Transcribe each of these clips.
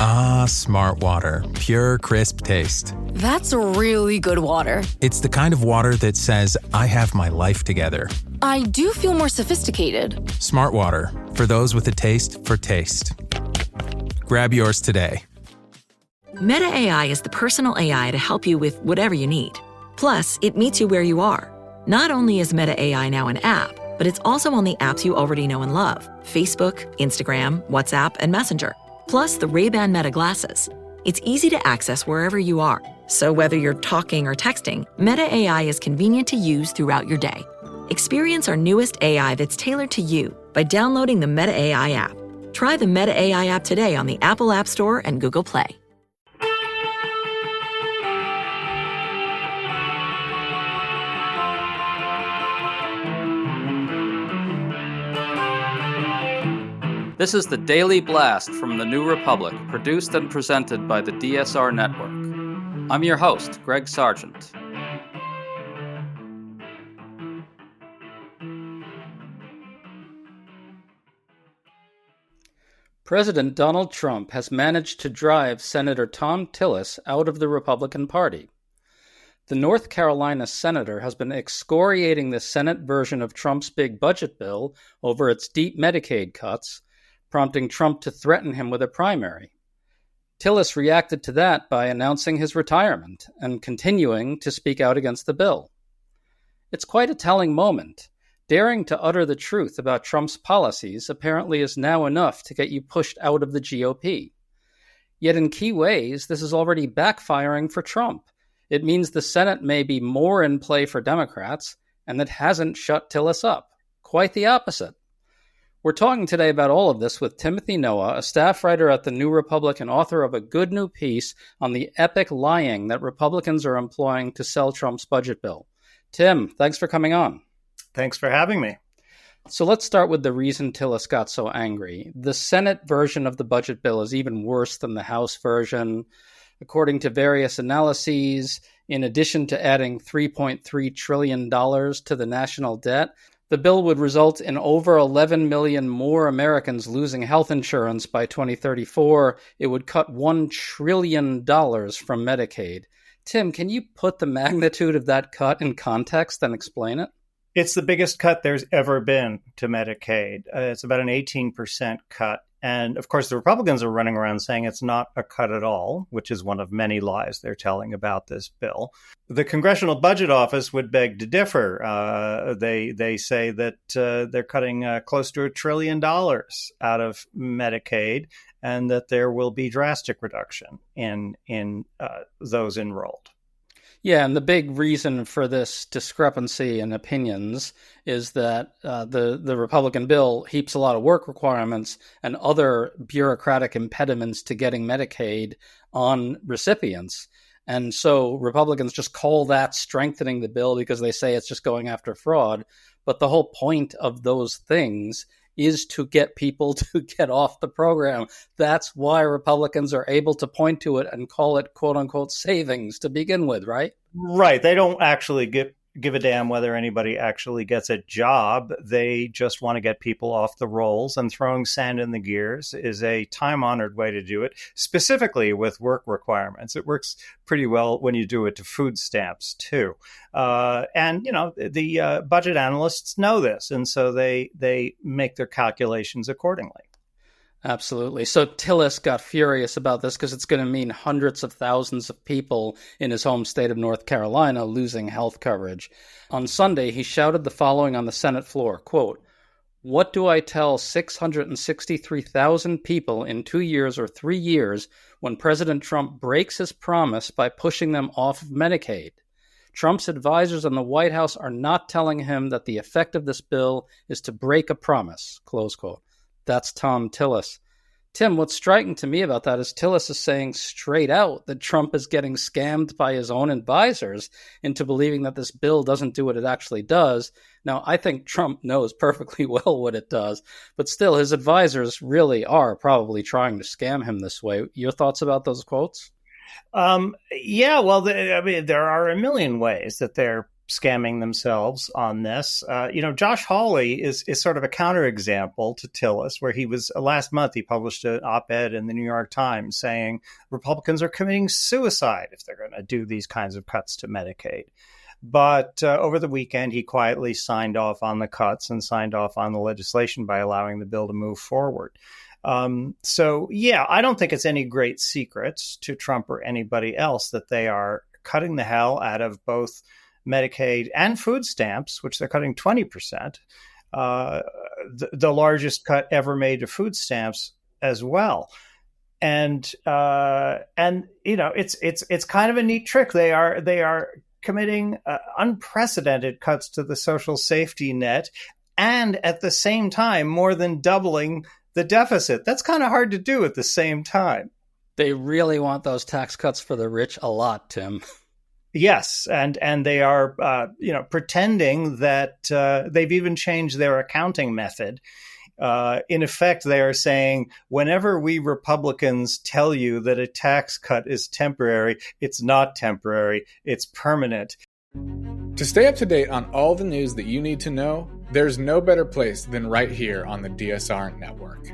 Ah, smart water. Pure, crisp taste. That's really good water. It's the kind of water that says, I have my life together. I do feel more sophisticated. Smart water. For those with a taste for taste. Grab yours today. Meta AI is the personal AI to help you with whatever you need. Plus, it meets you where you are. Not only is Meta AI now an app, but it's also on the apps you already know and love. Facebook, Instagram, WhatsApp, and Messenger. Plus the Ray-Ban Meta glasses. It's easy to access wherever you are. So whether you're talking or texting, Meta AI is convenient to use throughout your day. Experience our newest AI that's tailored to you by downloading the Meta AI app. Try the Meta AI app today on the Apple App Store and Google Play. This is the Daily Blast from the New Republic, produced and presented by the DSR Network. I'm your host, Greg Sargent. President Donald Trump has managed to drive Senator Thom Tillis out of the Republican Party. The North Carolina senator has been excoriating the Senate version of Trump's big budget bill over its deep Medicaid cuts, prompting Trump to threaten him with a primary. Tillis reacted to that by announcing his retirement and continuing to speak out against the bill. It's quite a telling moment. Daring to utter the truth about Trump's policies apparently is now enough to get you pushed out of the GOP. Yet in key ways, this is already backfiring for Trump. It means the Senate may be more in play for Democrats, and that hasn't shut Tillis up. Quite the opposite. We're talking today about all of this with Timothy Noah, a staff writer at the New Republic and author of a good new piece on the epic lying that Republicans are employing to sell Trump's budget bill. Tim, thanks for coming on. Thanks for having me. So let's start with the reason Tillis got so angry. The Senate version of the budget bill is even worse than the House version. According to various analyses, in addition to adding $3.3 trillion to the national debt, the bill would result in over 11 million more Americans losing health insurance by 2034. It would cut $1 trillion from Medicaid. Tim, can you put the magnitude of that cut in context and explain it? It's the biggest cut there's ever been to Medicaid. It's about an 18% cut. And of course, the Republicans are running around saying it's not a cut at all, which is one of many lies they're telling about this bill. The Congressional Budget Office would beg to differ. They say that they're cutting close to $1 trillion out of Medicaid, and that there will be drastic reduction in those enrolled. Yeah, and the big reason for this discrepancy in opinions is that the Republican bill heaps a lot of work requirements and other bureaucratic impediments to getting Medicaid on recipients. And so Republicans just call that strengthening the bill because they say it's just going after fraud. But the whole point of those things is to get people to get off the program. That's why Republicans are able to point to it and call it, quote unquote, savings to begin with, right? Right. They don't actually give a damn whether anybody actually gets a job. They just want to get people off the rolls, and throwing sand in the gears is a time-honored way to do it, specifically with work requirements. It works pretty well when you do it to food stamps, too. And, you know, the budget analysts know this, and so they make their calculations accordingly. Absolutely. So Tillis got furious about this because it's going to mean hundreds of thousands of people in his home state of North Carolina losing health coverage. On Sunday, he shouted the following on the Senate floor, quote, "What do I tell 663,000 people in 2 years or 3 years when President Trump breaks his promise by pushing them off of Medicaid? Trump's advisors in the White House are not telling him that the effect of this bill is to break a promise," close quote. That's Thom Tillis. Tim, what's striking to me about that is Tillis is saying straight out that Trump is getting scammed by his own advisors into believing that this bill doesn't do what it actually does. Now, I think Trump knows perfectly well what it does, but still his advisors really are probably trying to scam him this way. Your thoughts about those quotes? Yeah, well, there are a million ways that they're scamming themselves on this. Josh Hawley is sort of a counterexample to Tillis, where last month he published an op-ed in the New York Times saying Republicans are committing suicide if they're going to do these kinds of cuts to Medicaid. But over the weekend, he quietly signed off on the cuts and signed off on the legislation by allowing the bill to move forward. I don't think it's any great secret to Trump or anybody else that they are cutting the hell out of both Medicaid and food stamps, which they're cutting 20%, the largest cut ever made to food stamps as well. And it's kind of a neat trick. They are committing unprecedented cuts to the social safety net, and at the same time, more than doubling the deficit. That's kind of hard to do at the same time. They really want those tax cuts for the rich a lot, Tim. Yes, and they are pretending that they've even changed their accounting method. In effect, they are saying whenever we Republicans tell you that a tax cut is temporary, it's not temporary, it's permanent. To stay up to date on all the news that you need to know, there's no better place than right here on the DSR Network.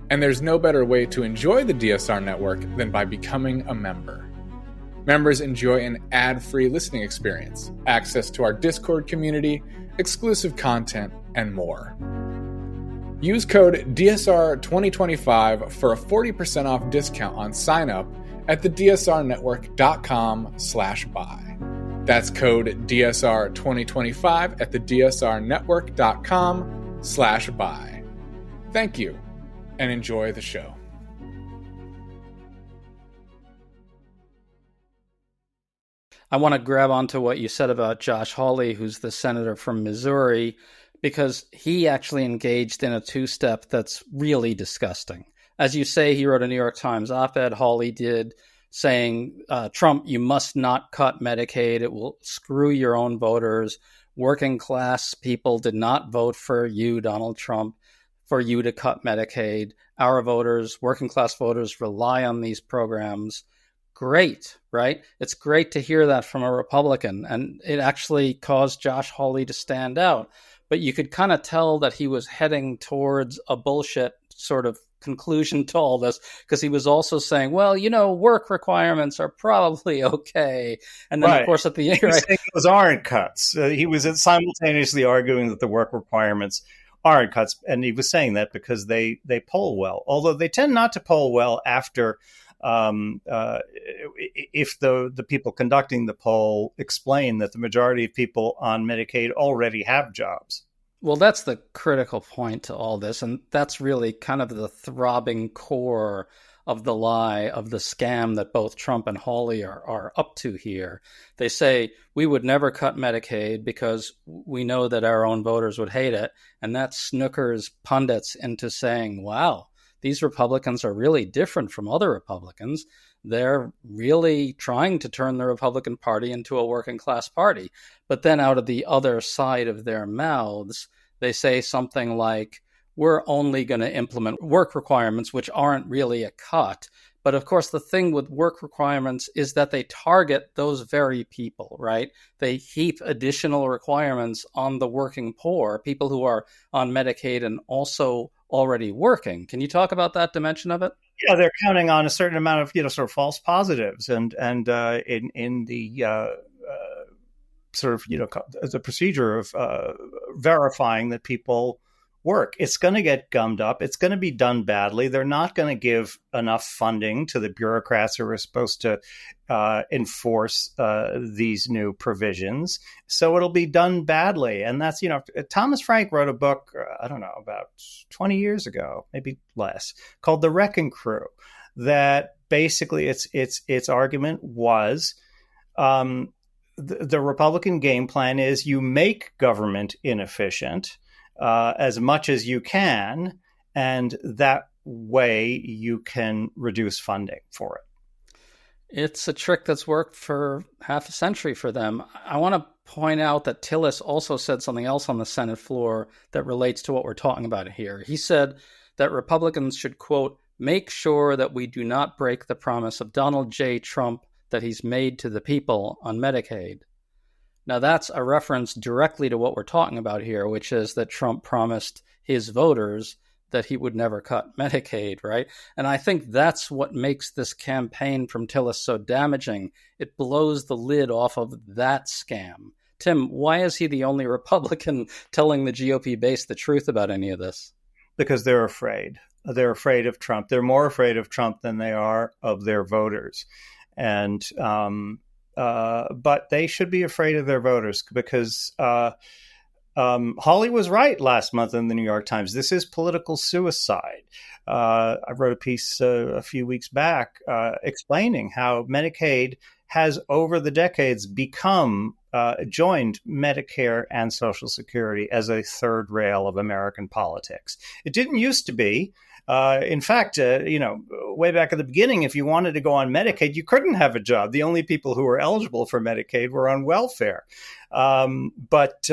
And there's no better way to enjoy the DSR Network than by becoming a member. Members enjoy an ad-free listening experience, access to our Discord community, exclusive content, and more. Use code DSR2025 for a 40% off discount on sign-up at thedsrnetwork.com/buy. That's code DSR2025 at thedsrnetwork.com/buy. Thank you, and enjoy the show. I want to grab onto what you said about Josh Hawley, who's the senator from Missouri, because he actually engaged in a two-step that's really disgusting. As you say, he wrote a New York Times op-ed, Hawley did, saying, Trump, you must not cut Medicaid. It will screw your own voters. Working class people did not vote for you, Donald Trump, for you to cut Medicaid. Our voters, working class voters, rely on these programs. Great, right? It's great to hear that from a Republican, and it actually caused Josh Hawley to stand out. But you could kind of tell that he was heading towards a bullshit sort of conclusion to all this, because he was also saying, well, work requirements are probably okay. And then, of course, at the end, he was saying those aren't cuts. He was simultaneously arguing that the work requirements aren't cuts. And he was saying that because they poll well, although they tend not to poll well after if the people conducting the poll explain that the majority of people on Medicaid already have jobs. Well, that's the critical point to all this, and that's really kind of the throbbing core of the lie, of the scam that both Trump and Hawley are up to here. They say, we would never cut Medicaid because we know that our own voters would hate it, and that snookers pundits into saying, wow, these Republicans are really different from other Republicans. They're really trying to turn the Republican Party into a working class party. But then out of the other side of their mouths, they say something like, we're only going to implement work requirements, which aren't really a cut. But of course, the thing with work requirements is that they target those very people, right? They heap additional requirements on the working poor, people who are on Medicaid and also already working. Can you talk about that dimension of it? Yeah, they're counting on a certain amount of sort of false positives, and in the the procedure of verifying that people work. It's going to get gummed up. It's going to be done badly. They're not going to give enough funding to the bureaucrats who are supposed to enforce these new provisions. So it'll be done badly. And that's, Thomas Frank wrote a book, about 20 years ago, maybe less, called The Wrecking Crew, that basically its argument was the Republican game plan is you make government inefficient as much as you can, and that way you can reduce funding for it. It's a trick that's worked for half a century for them. I want to point out that Tillis also said something else on the Senate floor that relates to what we're talking about here. He said that Republicans should, quote, make sure that we do not break the promise of Donald J. Trump that he's made to the people on Medicaid. Now, that's a reference directly to what we're talking about here, which is that Trump promised his voters that he would never cut Medicaid, right? And I think that's what makes this campaign from Tillis so damaging. It blows the lid off of that scam. Tim, why is he the only Republican telling the GOP base the truth about any of this? Because they're afraid. They're afraid of Trump. They're more afraid of Trump than they are of their voters. And but they should be afraid of their voters because Hawley was right last month in the New York Times. This is political suicide. I wrote a piece a few weeks back explaining how Medicaid has over the decades joined Medicare and Social Security as a third rail of American politics. It didn't used to be. In fact, way back at the beginning, if you wanted to go on Medicaid, you couldn't have a job. The only people who were eligible for Medicaid were on welfare. But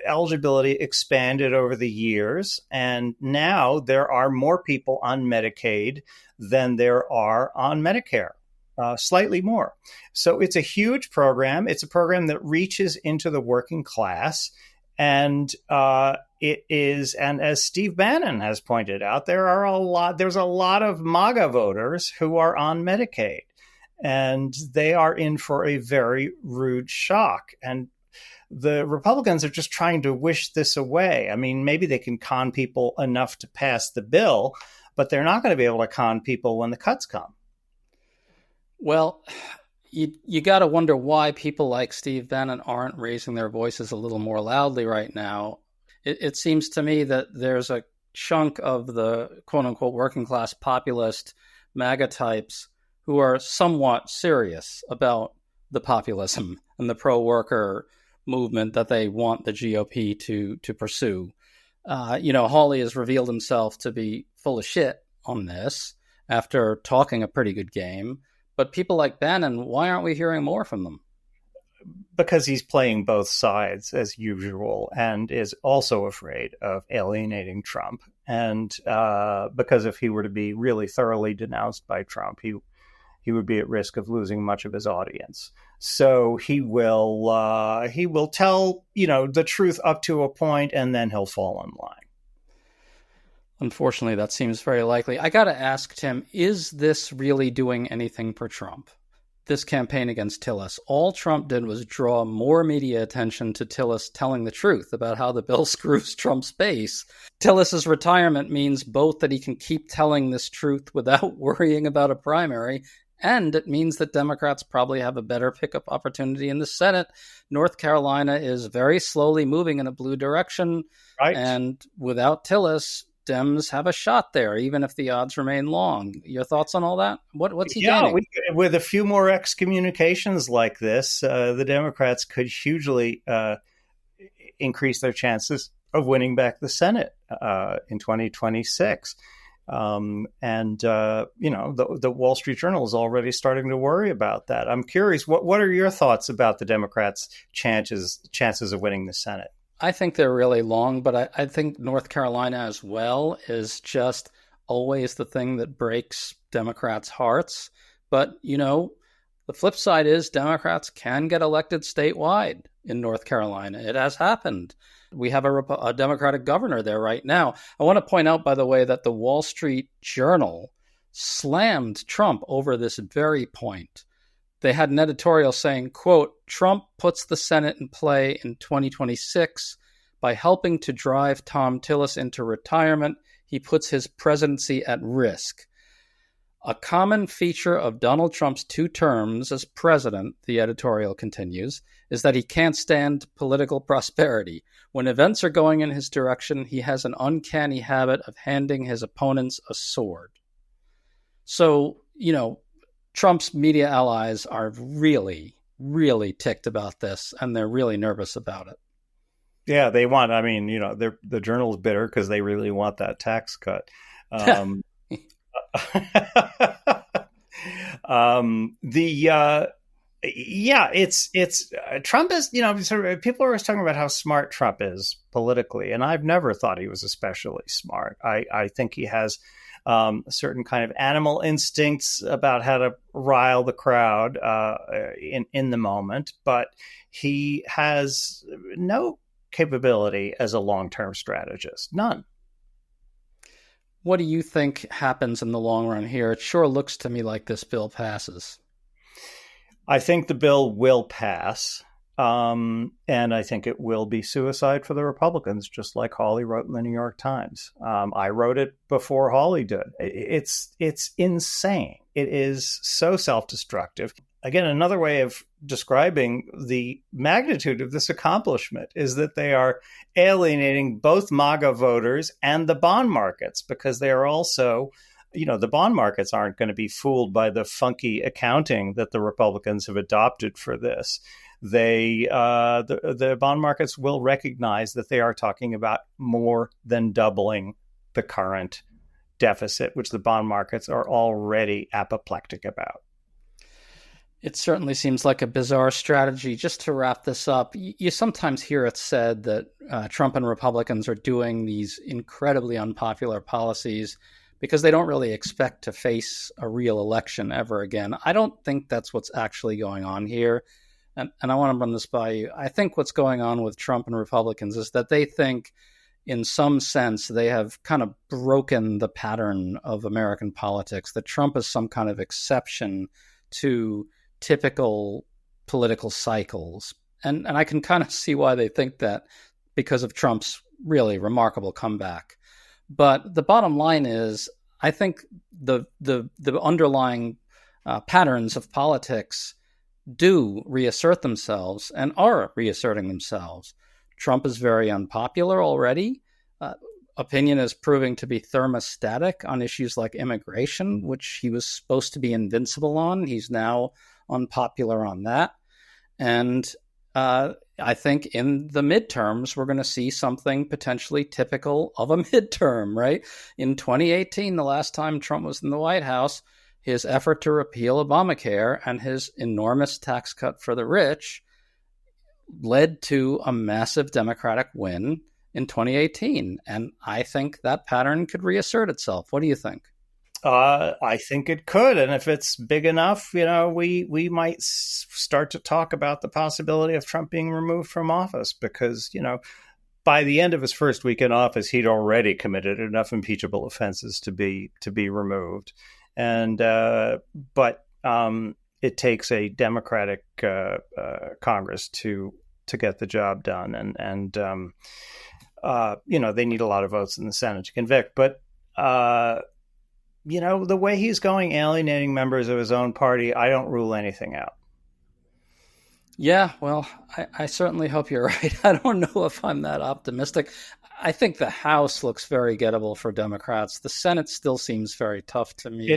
eligibility expanded over the years, and now there are more people on Medicaid than there are on Medicare. Slightly more. So it's a huge program. It's a program that reaches into the working class. And it is, and as Steve Bannon has pointed out, there's a lot of MAGA voters who are on Medicaid, and they are in for a very rude shock. And the Republicans are just trying to wish this away. I mean, maybe they can con people enough to pass the bill, but they're not going to be able to con people when the cuts come. Well, you got to wonder why people like Steve Bannon aren't raising their voices a little more loudly right now. It seems to me that there's a chunk of the quote-unquote working class populist MAGA types who are somewhat serious about the populism and the pro-worker movement that they want the GOP to pursue. Hawley has revealed himself to be full of shit on this after talking a pretty good game. But people like Bannon, why aren't we hearing more from them? Because he's playing both sides as usual and is also afraid of alienating Trump. And because if he were to be really thoroughly denounced by Trump, he would be at risk of losing much of his audience. So he will tell, the truth up to a point, and then he'll fall in line. Unfortunately, that seems very likely. I got to ask, Tim, is this really doing anything for Trump? This campaign against Tillis, all Trump did was draw more media attention to Tillis telling the truth about how the bill screws Trump's base. Tillis's retirement means both that he can keep telling this truth without worrying about a primary, and it means that Democrats probably have a better pickup opportunity in the Senate. North Carolina is very slowly moving in a blue direction, right? And without Tillis, Dems have a shot there, even if the odds remain long. Your thoughts on all that? What's he gaining? With a few more excommunications like this, the Democrats could hugely increase their chances of winning back the Senate in 2026. The Wall Street Journal is already starting to worry about that. I'm curious, what are your thoughts about the Democrats' chances of winning the Senate? I think they're really long, but I think North Carolina as well is just always the thing that breaks Democrats' hearts. But, the flip side is Democrats can get elected statewide in North Carolina. It has happened. We have a Democratic governor there right now. I want to point out, by the way, that the Wall Street Journal slammed Trump over this very point. They had an editorial saying, quote, Trump puts the Senate in play in 2026 by helping to drive Thom Tillis into retirement. He puts his presidency at risk. A common feature of Donald Trump's 2 terms as president, the editorial continues, is that he can't stand political prosperity. When events are going in his direction, he has an uncanny habit of handing his opponents a sword. So, Trump's media allies are really, really ticked about this, and they're really nervous about it. Yeah, they want, the Journal's bitter because they really want that tax cut. It's Trump is, sort of, people are always talking about how smart Trump is politically, and I've never thought he was especially smart. I think he has certain kind of animal instincts about how to rile the crowd in the moment, but he has no capability as a long-term strategist, none. What do you think happens in the long run here? It sure looks to me like this bill passes. I think the bill will pass, and I think it will be suicide for the Republicans, just like Hawley wrote in the New York Times. I wrote it before Hawley did. It's insane. It is so self-destructive. Again, another way of describing the magnitude of this accomplishment is that they are alienating both MAGA voters and the bond markets, because they are also, the bond markets aren't going to be fooled by the funky accounting that the Republicans have adopted for this. The bond markets will recognize that they are talking about more than doubling the current deficit, which the bond markets are already apoplectic about. It certainly seems like a bizarre strategy. Just to wrap this up, you sometimes hear it said that Trump and Republicans are doing these incredibly unpopular policies because they don't really expect to face a real election ever again. I don't think that's what's actually going on here. And I want to run this by you. I think what's going on with Trump and Republicans is that they think, in some sense, they have kind of broken the pattern of American politics, that Trump is some kind of exception to typical political cycles. And I can kind of see why they think that, because of Trump's really remarkable comeback. But the bottom line is, I think the underlying patterns of politics do reassert themselves and are reasserting themselves. Trump is very unpopular already. Opinion is proving to be thermostatic on issues like immigration, which he was supposed to be invincible on. He's now unpopular on that. And I think in the midterms, we're going to see something potentially typical of a midterm, right? In 2018, the last time Trump was in the White House, his effort to repeal Obamacare and his enormous tax cut for the rich led to a massive Democratic win in 2018. And I think that pattern could reassert itself. What do you think? I think it could. And if it's big enough, we might start to talk about the possibility of Trump being removed from office, because, by the end of his first week in office, he'd already committed enough impeachable offenses to be removed. And but it takes a Democratic Congress to get the job done. And they need a lot of votes in the Senate to convict. But the way he's going, alienating members of his own party, I don't rule anything out. Yeah, well, I certainly hope you're right. I don't know if I'm that optimistic. I think the House looks very gettable for Democrats. The Senate still seems very tough to me.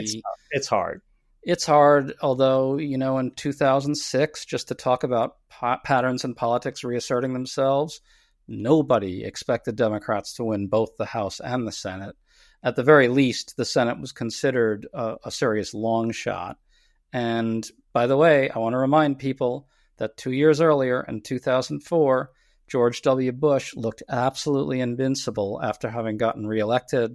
It's hard. It's hard, although, in 2006, just to talk about patterns in politics reasserting themselves, nobody expected Democrats to win both the House and the Senate. At the very least, the Senate was considered a serious long shot. And by the way, I want to remind people that 2 years earlier, in 2004, George W. Bush looked absolutely invincible after having gotten reelected.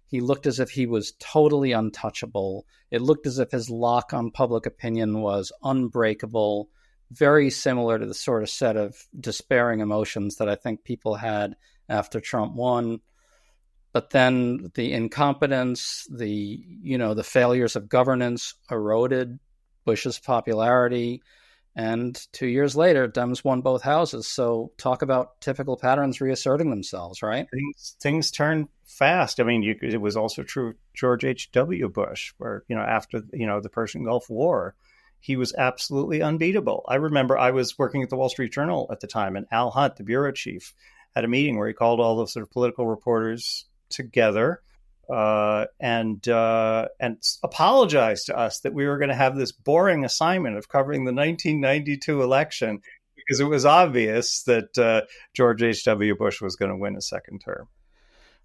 He looked as if he was totally untouchable. It looked as if his lock on public opinion was unbreakable, very similar to the sort of set of despairing emotions that I think people had after Trump won. But then the incompetence, the failures of governance eroded Bush's popularity. And 2 years later, Dems won both houses. So talk about typical patterns reasserting themselves, right? Things turn fast. I mean, it was also true of George H.W. Bush, where, after, the Persian Gulf War, he was absolutely unbeatable. I remember I was working at the Wall Street Journal at the time, and Al Hunt, the bureau chief, had a meeting where he called all the sort of political reporters together and apologized to us that we were going to have this boring assignment of covering the 1992 election, because it was obvious that George H.W. Bush was going to win a second term.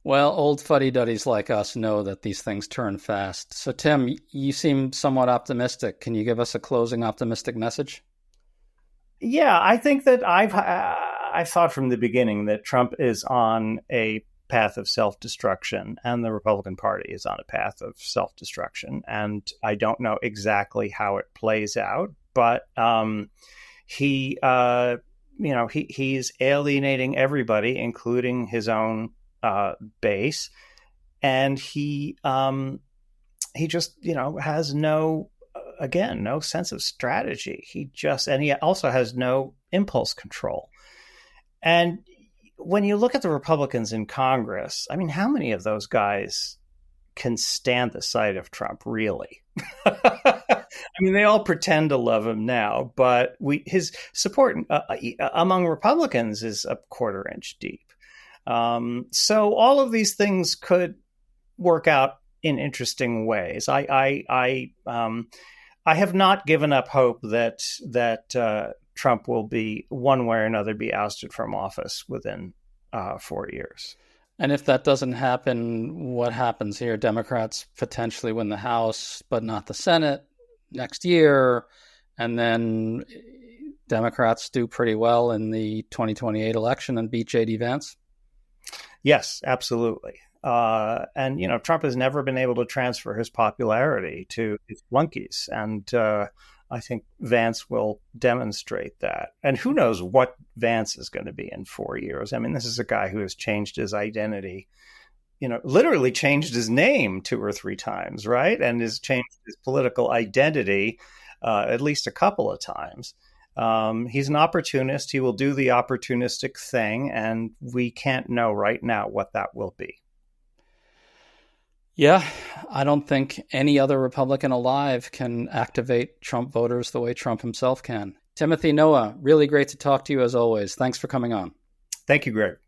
Well, old fuddy-duddies like us know that these things turn fast. So, Tim, you seem somewhat optimistic. Can you give us a closing optimistic message? Yeah, I think that I've thought from the beginning that Trump is on a path of self-destruction, and the Republican Party is on a path of self-destruction. And I don't know exactly how it plays out, but he's alienating everybody, including his own base, and he just has no sense of strategy. He also has no impulse control. And when you look at the Republicans in Congress, I mean, how many of those guys can stand the sight of Trump, really? I mean, they all pretend to love him now, but his support among Republicans is a quarter inch deep. So all of these things could work out in interesting ways. I have not given up hope that Trump will be, one way or another, be ousted from office within 4 years. And if that doesn't happen, what happens here? Democrats potentially win the House, but not the Senate next year. And then Democrats do pretty well in the 2028 election and beat J.D. Vance? Yes, absolutely. And, Trump has never been able to transfer his popularity to his flunkies. And I think Vance will demonstrate that. And who knows what Vance is going to be in 4 years. I mean, this is a guy who has changed his identity, literally changed his name 2 or 3 times, right? And has changed his political identity at least a couple of times. He's an opportunist. He will do the opportunistic thing, and we can't know right now what that will be. Yeah, I don't think any other Republican alive can activate Trump voters the way Trump himself can. Timothy Noah, really great to talk to you as always. Thanks for coming on. Thank you, Greg.